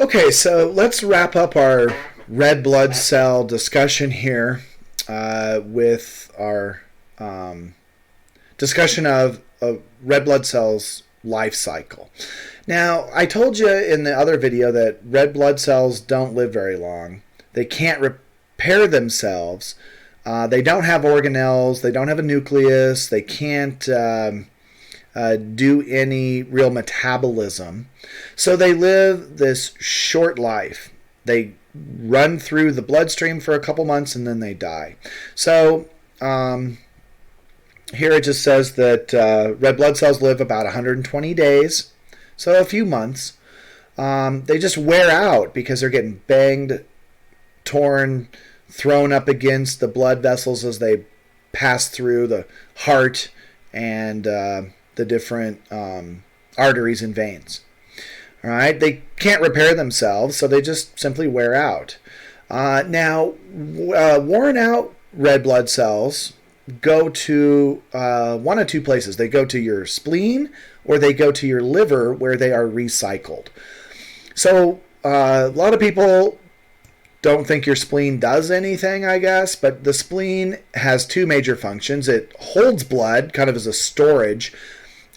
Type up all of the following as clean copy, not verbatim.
Okay, so let's wrap up our red blood cell discussion here with our discussion of red blood cells life cycle. Now, I told you in the other video that red blood cells don't live very long. They can't repair themselves. They don't have organelles. They don't have a nucleus. They can't do any real metabolism. So they live this short life. They run through the bloodstream for a couple months and then they die. So here it just says that red blood cells live about 120 days, so a few months. They just wear out because they're getting banged, torn, thrown up against the blood vessels as they pass through the heart and the different arteries and veins. All right, they can't repair themselves, so they just simply wear out. Now, worn out red blood cells go to one of two places. They go to your spleen or they go to your liver where they are recycled. So a lot of people don't think your spleen does anything, I guess, but the spleen has two major functions. It holds blood kind of as a storage,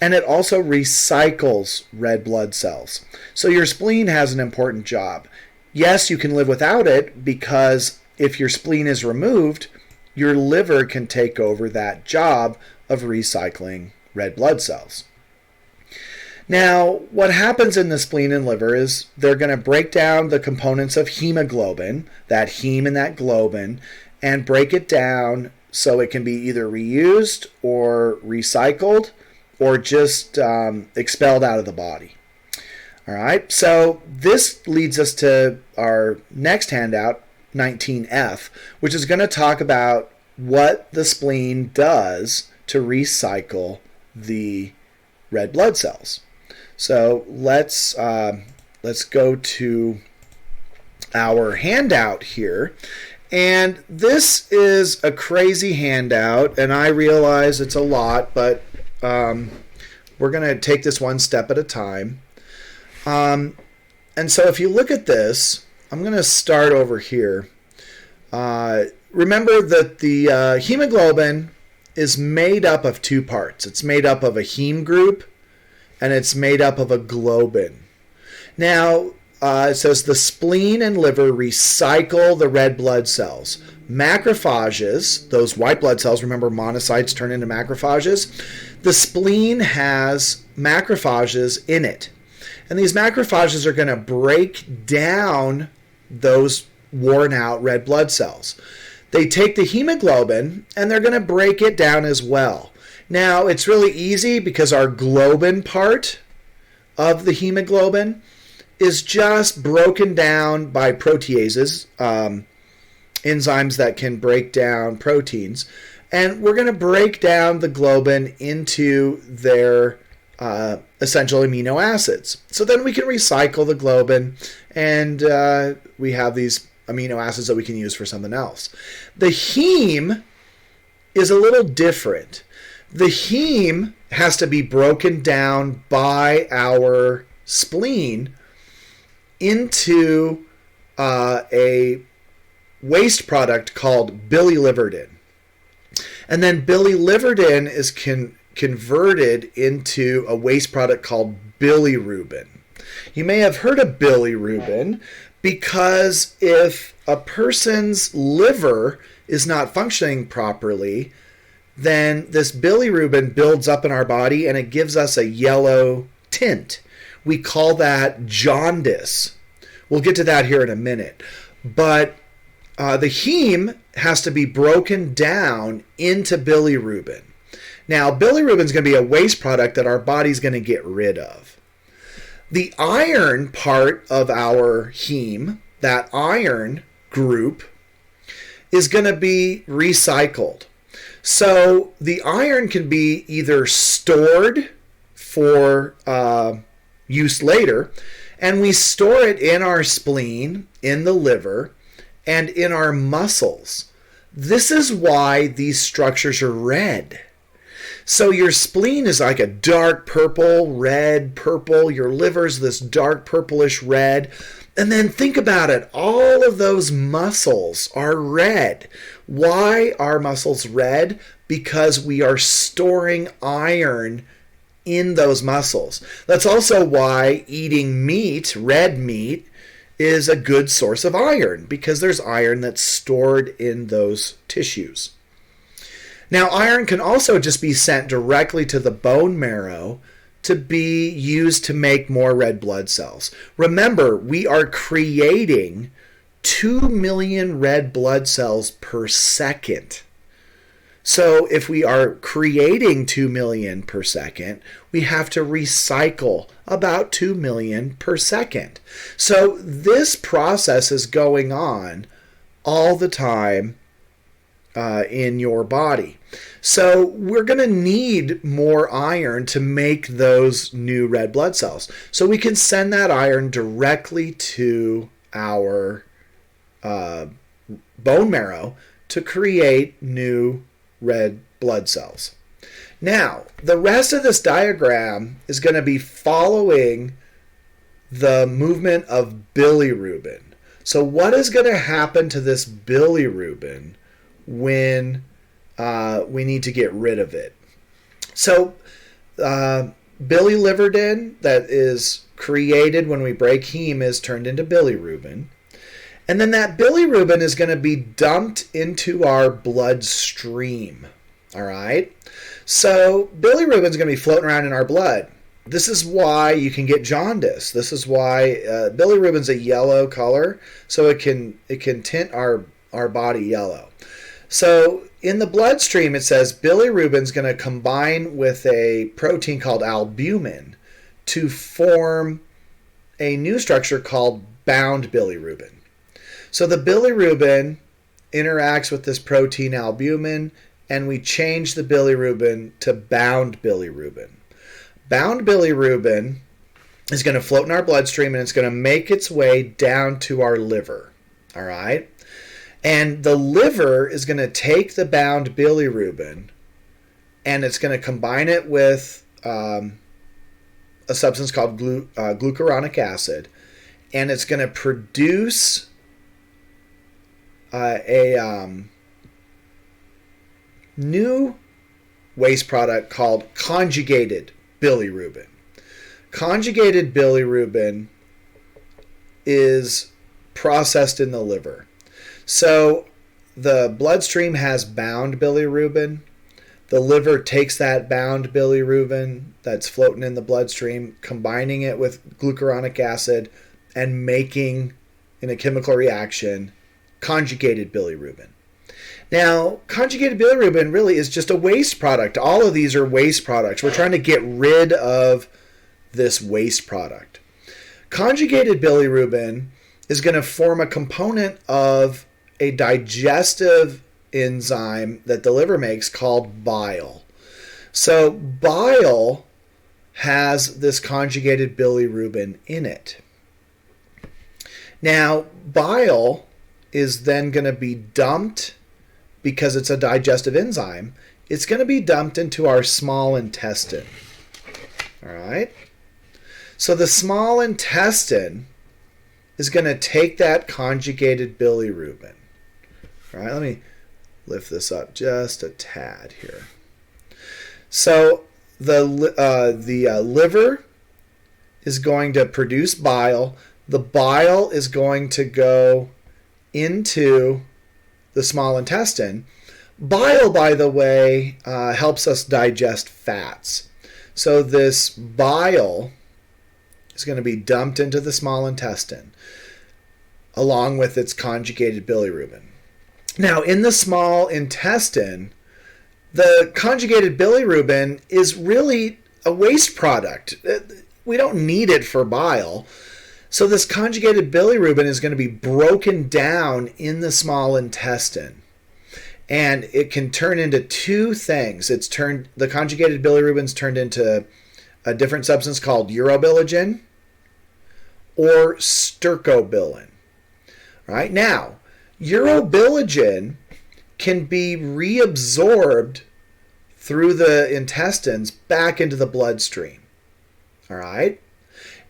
and it also recycles red blood cells. So your spleen has an important job. Yes, you can live without it because if your spleen is removed, your liver can take over that job of recycling red blood cells. Now, what happens in the spleen and liver is they're going to break down the components of hemoglobin, that heme and that globin, and break it down so it can be either reused or recycled or just expelled out of the body. All right, so this leads us to our next handout, 19F, which is going to talk about what the spleen does to recycle the red blood cells. So let's go to our handout here. And this is a crazy handout, and I realize it's a lot, but we're going to take this one step at a time. And so if you look at this, I'm going to start over here. Remember that the hemoglobin is made up of two parts. It's made up of a heme group and it's made up of a globin. Now, it says the spleen and liver recycle the red blood cells. Macrophages, those white blood cells, remember monocytes turn into macrophages. The spleen has macrophages in it. And these macrophages are going to break down those worn out red blood cells. They take the hemoglobin and they're going to break it down as well. Now, it's really easy because our globin part of the hemoglobin is just broken down by proteases, enzymes that can break down proteins. And we're going to break down the globin into their essential amino acids. So then we can recycle the globin and we have these amino acids that we can use for something else. The heme is a little different. The heme has to be broken down by our spleen into a waste product called bilirubin. And then bilirubin is converted into a waste product called bilirubin. You may have heard of bilirubin because if a person's liver is not functioning properly, then this bilirubin builds up in our body and it gives us a yellow tint. We call that jaundice. We'll get to that here in a minute. But the heme has to be broken down into bilirubin. Now, bilirubin is going to be a waste product that our body's going to get rid of. The iron part of our heme, that iron group, is going to be recycled. So the iron can be either stored for use later, and we store it in our spleen, in the liver, and in our muscles. This is why these structures are red. So your spleen is like a dark purple, red, purple. Your liver's this dark purplish red. And then think about it. All of those muscles are red. Why are muscles red? Because we are storing iron in those muscles. That's also why eating meat, red meat, is a good source of iron, because there's iron that's stored in those tissues. Now, iron can also just be sent directly to the bone marrow to be used to make more red blood cells. Remember, we are creating 2 million red blood cells per second. So if we are creating 2 million per second, we have to recycle about 2 million per second. So this process is going on all the time in your body. So we're going to need more iron to make those new red blood cells. So we can send that iron directly to our bone marrow to create new red blood cells. Now, the rest of this diagram is going to be following the movement of bilirubin. So what is going to happen to this bilirubin when we need to get rid of it? So bilirubin that is created when we break heme is turned into bilirubin. And then that bilirubin is going to be dumped into our bloodstream. All right? So bilirubin is going to be floating around in our blood. This is why you can get jaundice. This is why bilirubin is a yellow color, so it can tint our body yellow. So in the bloodstream, it says bilirubin is going to combine with a protein called albumin to form a new structure called bound bilirubin. So the bilirubin interacts with this protein albumin, and we change the bilirubin to bound bilirubin. Bound bilirubin is going to float in our bloodstream, and it's going to make its way down to our liver. All right? And the liver is going to take the bound bilirubin, and it's going to combine it with a substance called glucuronic acid, and it's going to produce a new waste product called conjugated bilirubin. Conjugated bilirubin is processed in the liver. So the bloodstream has bound bilirubin. The liver takes that bound bilirubin that's floating in the bloodstream, combining it with glucuronic acid, and making, in a chemical reaction, conjugated bilirubin. Now, conjugated bilirubin really is just a waste product. All of these are waste products. We're trying to get rid of this waste product. Conjugated bilirubin is going to form a component of a digestive enzyme that the liver makes called bile. So bile has this conjugated bilirubin in it. Now, bile is then going to be dumped, because it's a digestive enzyme, it's going to be dumped into our small intestine. All right? So the small intestine is going to take that conjugated bilirubin. All right, let me lift this up just a tad here. So the liver is going to produce bile. The bile is going to go into the small intestine. Bile, by the way, helps us digest fats. So this bile is going to be dumped into the small intestine along with its conjugated bilirubin. Now, in the small intestine, the conjugated bilirubin is really a waste product. We don't need it for bile. So this conjugated bilirubin is going to be broken down in the small intestine. And it can turn into two things. The conjugated bilirubin is turned into a different substance called urobilinogen or stercobilin. Right? Now, urobilinogen can be reabsorbed through the intestines back into the bloodstream. All right?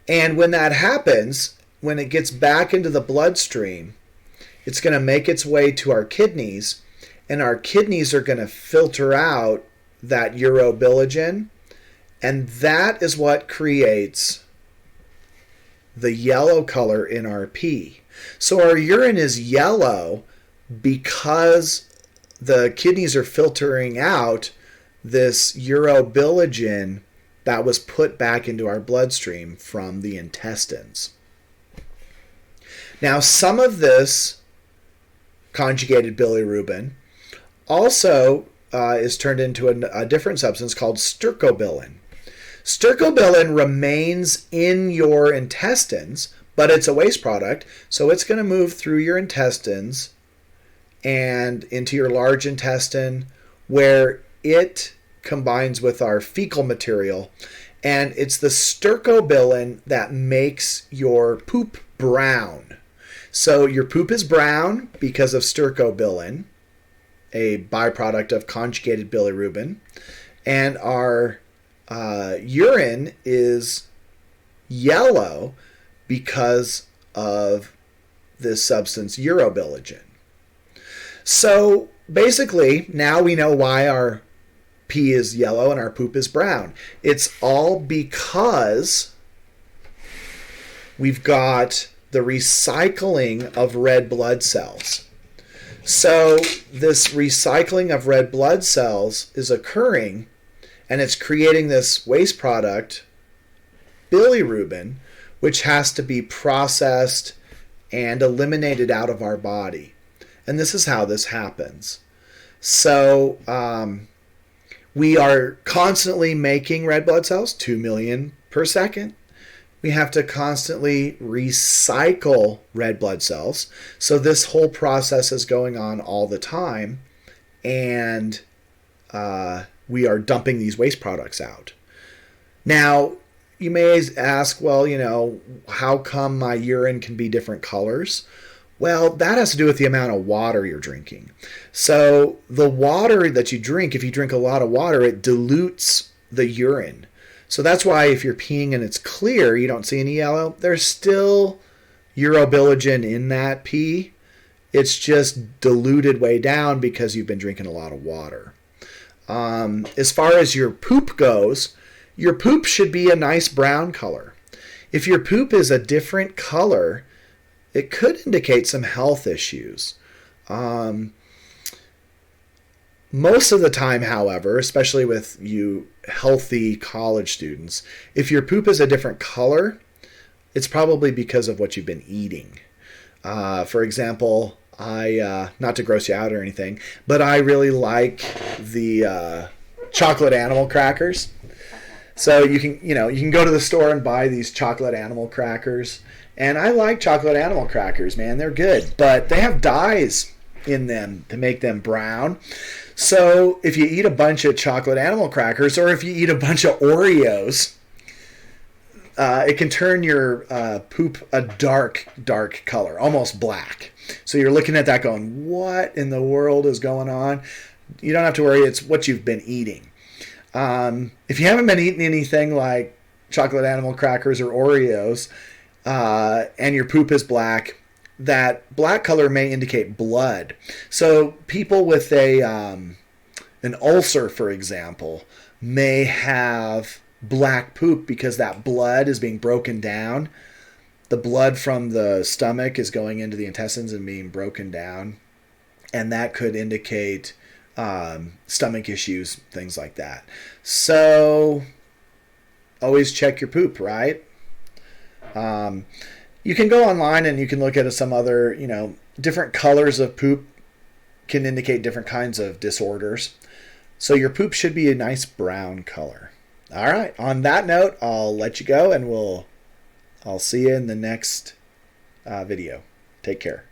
And when that happens, when it gets back into the bloodstream, it's going to make its way to our kidneys, and our kidneys are going to filter out that urobilin, and that is what creates the yellow color in our pee. So our urine is yellow because the kidneys are filtering out this urobilin that was put back into our bloodstream from the intestines. Now, some of this conjugated bilirubin also is turned into a different substance called stercobilin. Stercobilin remains in your intestines, but it's a waste product, so it's going to move through your intestines and into your large intestine, where it combines with our fecal material, and it's the stercobilin that makes your poop brown. So your poop is brown because of stercobilin, a byproduct of conjugated bilirubin, and our urine is yellow because of this substance urobilin. So basically, now we know why our pee is yellow and our poop is brown. It's all because we've got the recycling of red blood cells. So this recycling of red blood cells is occurring, and it's creating this waste product, bilirubin, which has to be processed and eliminated out of our body. And this is how this happens. So we are constantly making red blood cells, 2 million per second. We have to constantly recycle red blood cells. So this whole process is going on all the time, and we are dumping these waste products out. Now, you may ask, well, how come my urine can be different colors? Well, that has to do with the amount of water you're drinking. So the water that you drink, if you drink a lot of water, it dilutes the urine. So that's why if you're peeing and it's clear, you don't see any yellow, there's still urobilin in that pee. It's just diluted way down because you've been drinking a lot of water. As far as your poop goes, your poop should be a nice brown color. If your poop is a different color, it could indicate some health issues. Most of the time, however, especially with you healthy college students, if your poop is a different color, it's probably because of what you've been eating. For example, not to gross you out or anything, but I really like the chocolate animal crackers. So you can go to the store and buy these chocolate animal crackers. And I like chocolate animal crackers, man. They're good. But they have dyes in them to make them brown. So if you eat a bunch of chocolate animal crackers, or if you eat a bunch of Oreos, it can turn your poop a dark color, almost black. So you're looking at that going, what in the world is going on? You don't have to worry. It's what you've been eating. If you haven't been eating anything like chocolate animal crackers or Oreos, and your poop is black, that black color may indicate blood. So people with an ulcer, for example, may have black poop because that blood is being broken down. The blood from the stomach is going into the intestines and being broken down, and that could indicate stomach issues, things like that. So always check your poop, right? You can go online and you can look at some other, different colors of poop can indicate different kinds of disorders. So your poop should be a nice brown color. All right. On that note, I'll let you go, and I'll see you in the next video. Take care.